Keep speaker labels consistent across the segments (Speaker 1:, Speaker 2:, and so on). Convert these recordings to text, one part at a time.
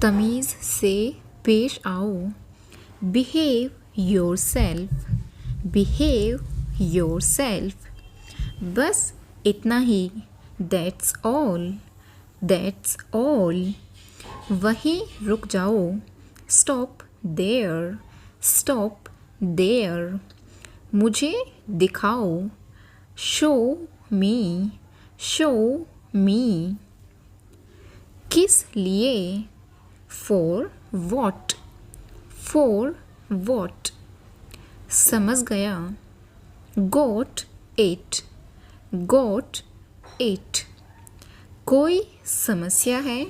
Speaker 1: तमीज़ से पेश आओ। Behave yourself, behave yourself. बस इतना ही, दैट्स ऑल, दैट्स ऑल। वहीं रुक जाओ, स्टॉप देयर, स्टॉप देयर। मुझे दिखाओ, शो मी, शो मी। किस लिए, फॉर वॉट, फॉर वॉट। समझ गया, गोट इट, गोट इट। कोई समस्या है,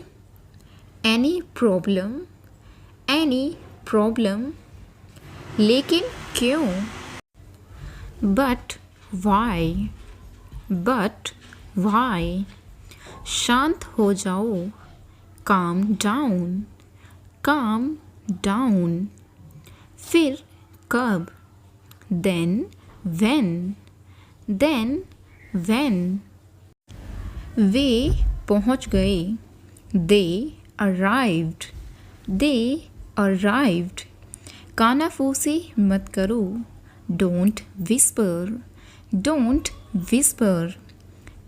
Speaker 1: एनी प्रॉब्लम, एनी प्रॉब्लम। लेकिन क्यों, बट वाई, बट वाई। शांत हो जाओ, काम डाउन, काम डाउन। फिर कब, देन व्हेन, देन व्हेन। वे पहुंच गए, दे अराइव्ड, दे अराइव्ड। कानाफूसी मत करो, डोंट विस्पर, डोंट विस्पर।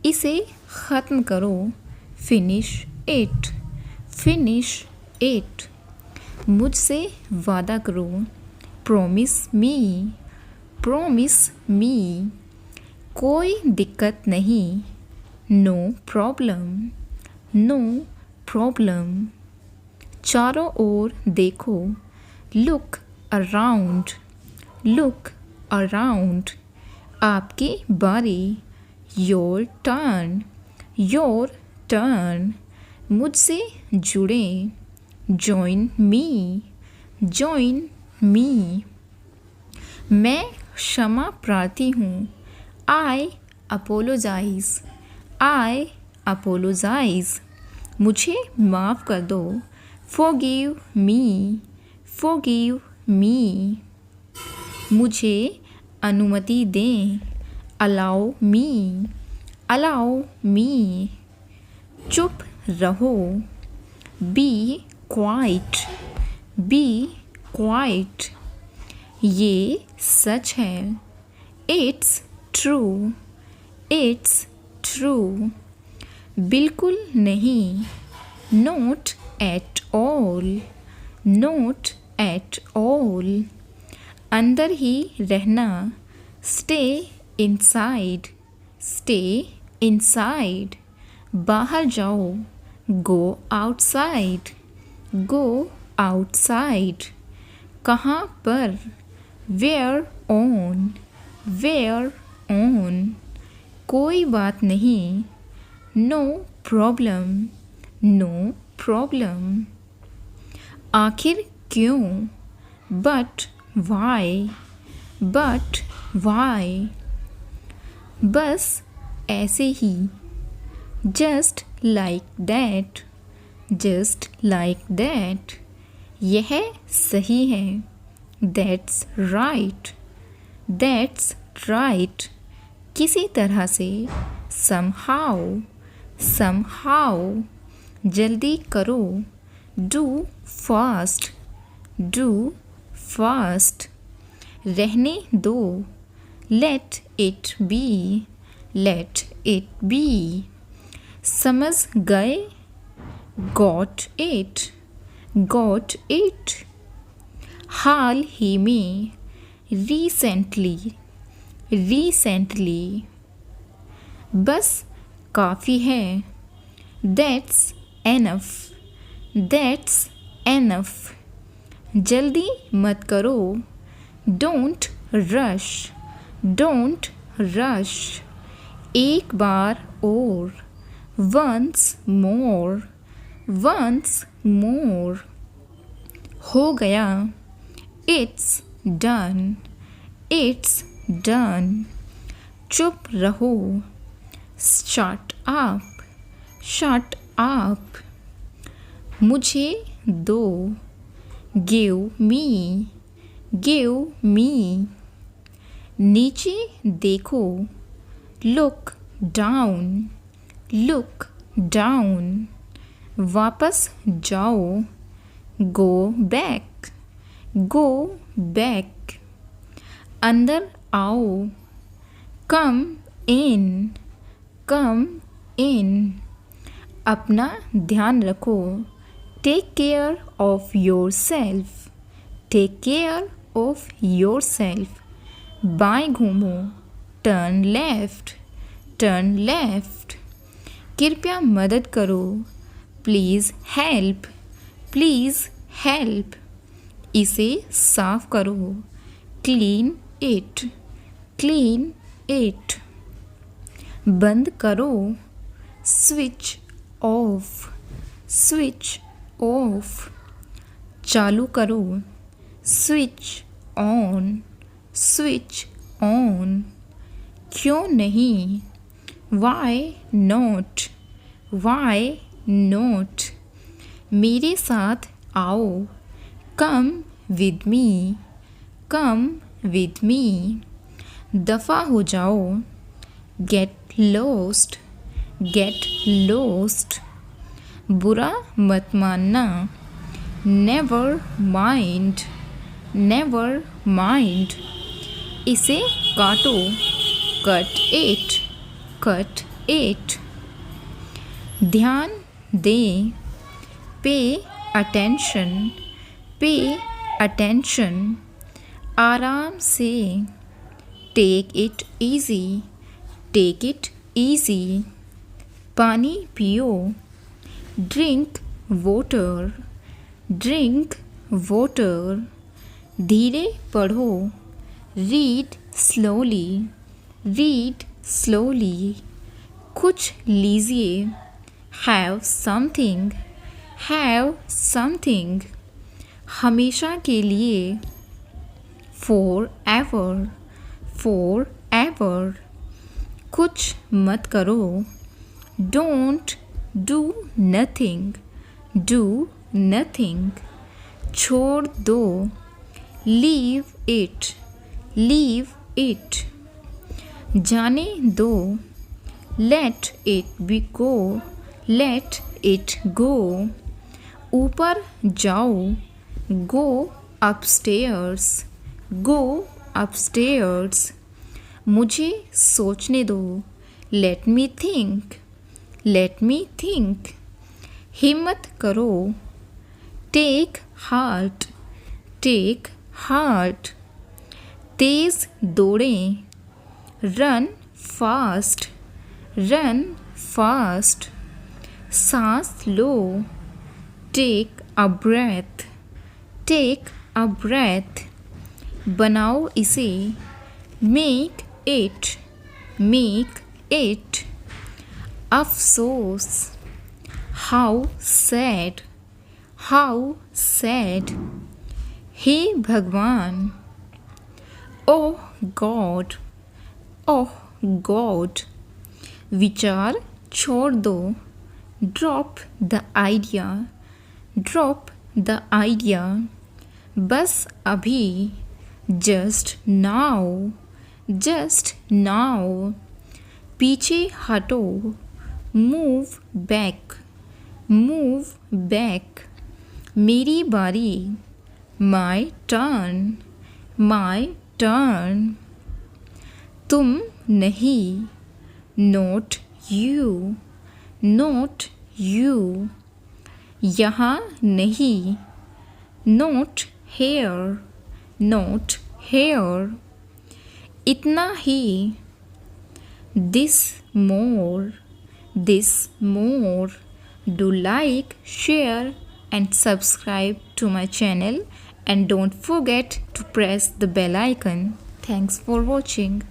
Speaker 1: इसे ख़त्म करो, फिनिश इट, फिनिश इट। मुझसे वादा करो, प्रॉमिस मी, प्रॉमिस मी। कोई दिक्कत नहीं, नो प्रॉब्लम, नो प्रॉब्लम। चारों ओर देखो, लुक अराउंड, लुक अराउंड। आपकी बारी, योर टर्न, योर टर्न। मुझसे जुड़ें, जॉइन मी, जॉइन मी। मैं क्षमा प्रार्थी हूँ, आई अपोलोजाइज, आई अपोलोजाइज। मुझे माफ़ कर दो, फॉरगिव मी, फॉरगिव मी। मुझे अनुमति दें, अलाउ मी, अलाउ मी। चुप रहो, बी क्वाइट, बी क्वाइट। ये सच है, इट्स ट्रू, इट्स ट्रू। बिल्कुल नहीं, not at all, not at all. अंदर ही रहना, स्टे इनसाइड, स्टे इनसाइड। बाहर जाओ, गो आउटसाइड, गो आउटसाइड। कहाँ पर, वेयर ऑन, वेयर ऑन। कोई बात नहीं, नो प्रॉब्लम, नो प्रॉब्लम। आखिर क्यों, बट वाई, बट वाई। बस ऐसे ही, just like that, just like that. यह सही है, दैट्स राइट, दैट्स राइट। किसी तरह से, समहाउ, समहाउ। जल्दी करो, डू फास्ट, डू फास्ट। रहने दो, let it B, late it B. समझ गए, गॉट इट, गॉट इट। हाल ही में, रिसेंटली, रिसेंटली। बस काफ़ी है, दैट्स एनफ, दैट्स एनफ। जल्दी मत करो, डोंट रश, डोंट रश। एक बार और, वंस मोर, वंस मोर। हो गया, इट्स डन, इट्स डन। चुप रहो, शट अप, शट अप। मुझे दो, गिव मी, गिव मी। नीचे देखो, लुक डाउन, लुक डाउन। वापस जाओ, go back, go back. अंदर आओ, come in, come in. अपना ध्यान रखो, take care of yourself, take care of yourself. बाएं घूमो, turn left, turn left. कृपया मदद करो, प्लीज़ हेल्प, प्लीज़ हेल्प. इसे साफ करो, क्लीन इट, क्लीन इट. बंद करो, स्विच ऑफ, स्विच ऑफ. चालू करो, स्विच ऑन, स्विच ऑन. क्यों नहीं, वाई नॉट, वाई नॉट. मेरे साथ आओ, come with me, come with me. दफ़ा हो जाओ, गेट लॉस्ट, गेट लॉस्ट. बुरा मत मानना, नेवर माइंड, नेवर माइंड. इसे काटो, कट इट, कट इट. ध्यान दें, पे अटेंशन, पे अटेंशन. आराम से, take it easy, take it easy. पानी पियो, ड्रिंक वाटर, ड्रिंक वाटर. धीरे पढ़ो, रीड स्लोली, रीड स्लोली. कुछ लीजिए, हैव समथिंग, हैव समथिंग. हमेशा के लिए, फॉर एवर, फॉर एवर. कुछ मत करो, don't do nothing, do nothing. छोड़ दो, लीव इट, लीव इट. जाने दो, let it be go, let it go. ऊपर जाओ, गो अपस्टेयर्स, गो अपस्टेयर्स. मुझे सोचने दो, let me think, let me think. हिम्मत करो, टेक हार्ट, टेक हार्ट. तेज दौड़ें, रन फास्ट, रन फास्ट. सांस लो, take a breath, take a breath. बनाओ इसे, मेक इट, मेक इट. अफसोस, हाउ सैड, हाउ सैड. हे भगवान, ओह गॉड, ओह गॉड. विचार छोड़ दो, drop the idea, drop the idea. बस अभी, जस्ट नाउ, जस्ट नाउ. पीछे हटो, मूव बैक, मूव बैक. मेरी बारी, माय टर्न, माय टर्न. तुम नहीं, नॉट यू, नॉट यू. यहाँ नहीं, नॉट हेयर, नॉट हेयर. इतना ही, this more, this more. Do like, share and subscribe to my channel, and don't forget to press the bell icon. Thanks for watching.